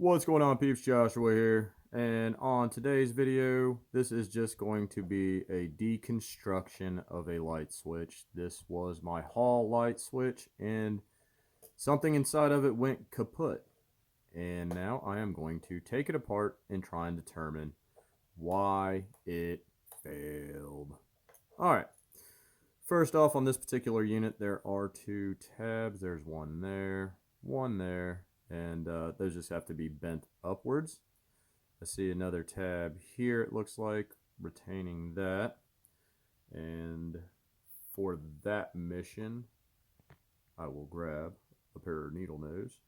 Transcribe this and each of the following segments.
What's going on, peeps? Joshua here, and on today's video this is just going to be a deconstruction of a light switch. This was my hall light switch and something inside of it went kaput, and now I am going to take it apart and try and determine why it failed. Alright, first off, on this particular unit there are two tabs. There's one there, and those just have to be bent upwards. I see another tab here, it looks like, retaining that. And for that mission, I will grab a pair of needle nose.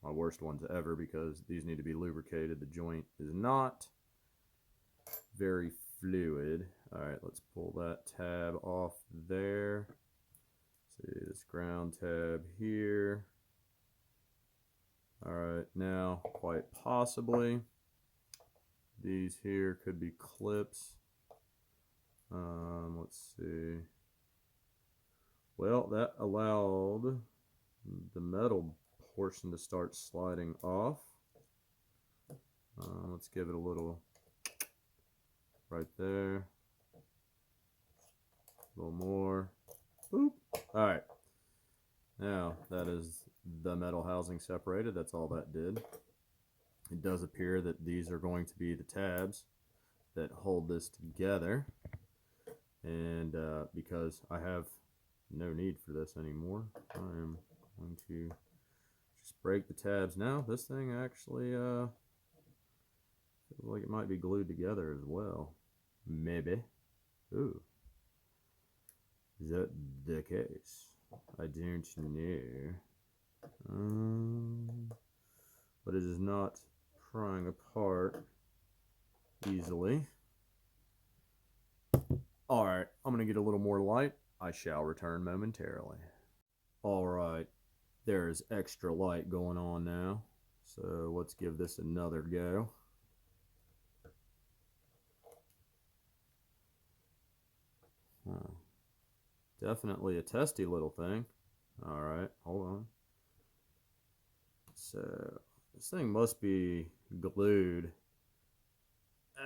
My worst ones ever, because these need to be lubricated. The joint is not very fluid. Alright, let's pull that tab off there. See this ground tab here. Alright, now quite possibly these here could be clips. Let's see. Well, that allowed the metal portion to start sliding off. Let's give it a little right there. A little more. Boop. Alright. Now, that is the metal housing separated. That's all that did. It does appear that these are going to be the tabs that hold this together. And because I have no need for this anymore, I am going to just break the tabs. Now, this thing actually feels like it might be glued together as well. Maybe. Ooh. Is that the case? I don't know. But it is not prying apart easily. Alright, I'm going to get a little more light. I shall return momentarily. Alright, there's extra light going on now. So let's give this another go. Huh. Definitely a testy little thing. Alright, hold on. So this thing must be glued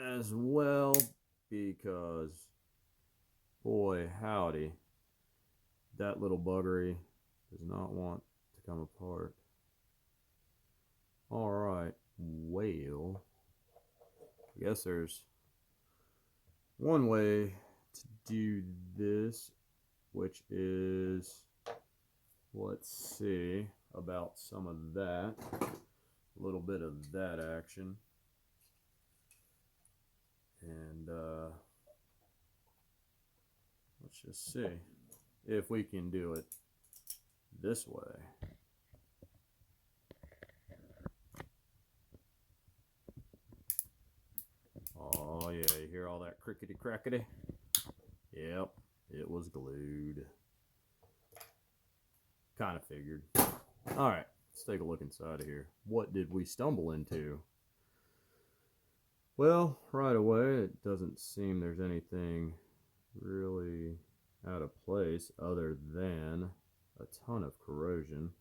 as well, because boy howdy, that little buggery does not want to come apart. Alright, well, I guess there's one way to do this, which is, let's see about some of that, a little bit of that action, and let's just see if we can do it this way. Oh yeah, you hear all that crickety crackety? Yep, it was glued. Kind of figured. Alright, let's take a look inside of here. What did we stumble into? Well, right away, it doesn't seem there's anything really out of place other than a ton of corrosion.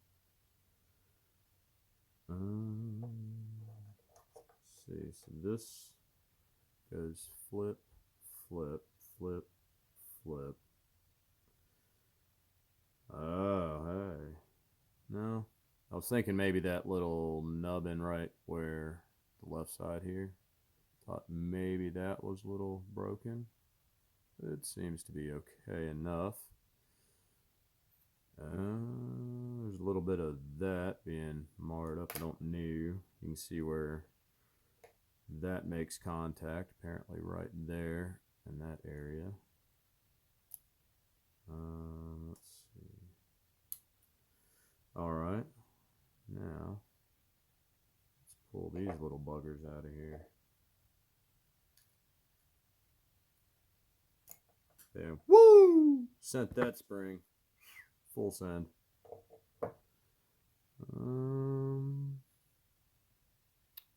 Let's see, so this goes flip, flip, flip, flip. Oh, hey. No, I was thinking maybe that little nubbin right where the left side here. Thought maybe that was a little broken. It seems to be okay enough. There's a little bit of that being marred up. I don't know. You can see where that makes contact, apparently right there in that area. Let's see. Alright, now let's pull these little buggers out of here. Bam. Woo! Sent that spring. Full send.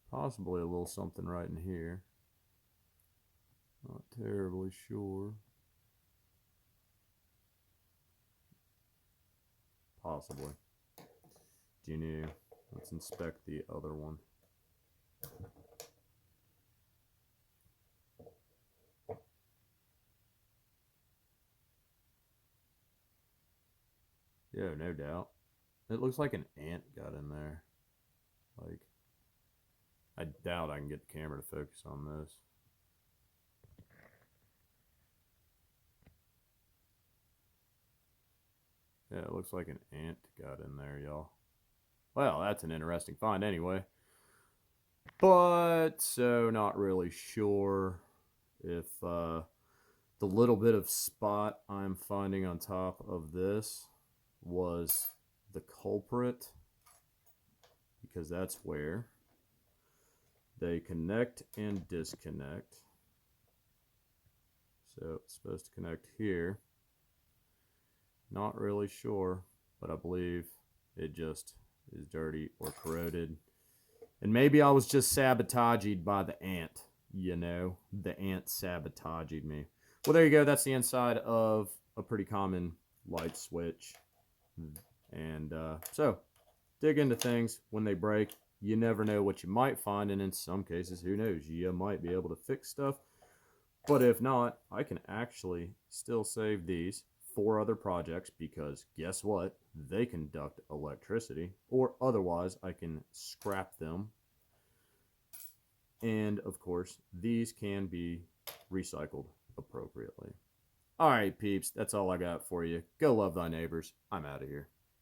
Possibly a little something right in here. Not terribly sure. Possibly. Do you know? Let's inspect the other one. Yeah, no doubt. It looks like an ant got in there. Like, I doubt I can get the camera to focus on this. Yeah, it looks like an ant got in there, y'all. Well, that's an interesting find anyway. But, so not really sure if the little bit of spot I'm finding on top of this was the culprit, because that's where they connect and disconnect. So it's supposed to connect here. Not really sure, but I believe it just is dirty or corroded. And maybe I was just sabotaged by the ant, you know? The ant sabotaged me. Well, there you go. That's the inside of a pretty common light switch. And so, dig into things when they break. You never know what you might find, and in some cases, who knows? You might be able to fix stuff. But if not, I can actually still save these for other projects, because guess what? They conduct electricity, or otherwise I can scrap them. And of course, these can be recycled appropriately. All right, peeps, that's all I got for you. Go love thy neighbors. I'm out of here.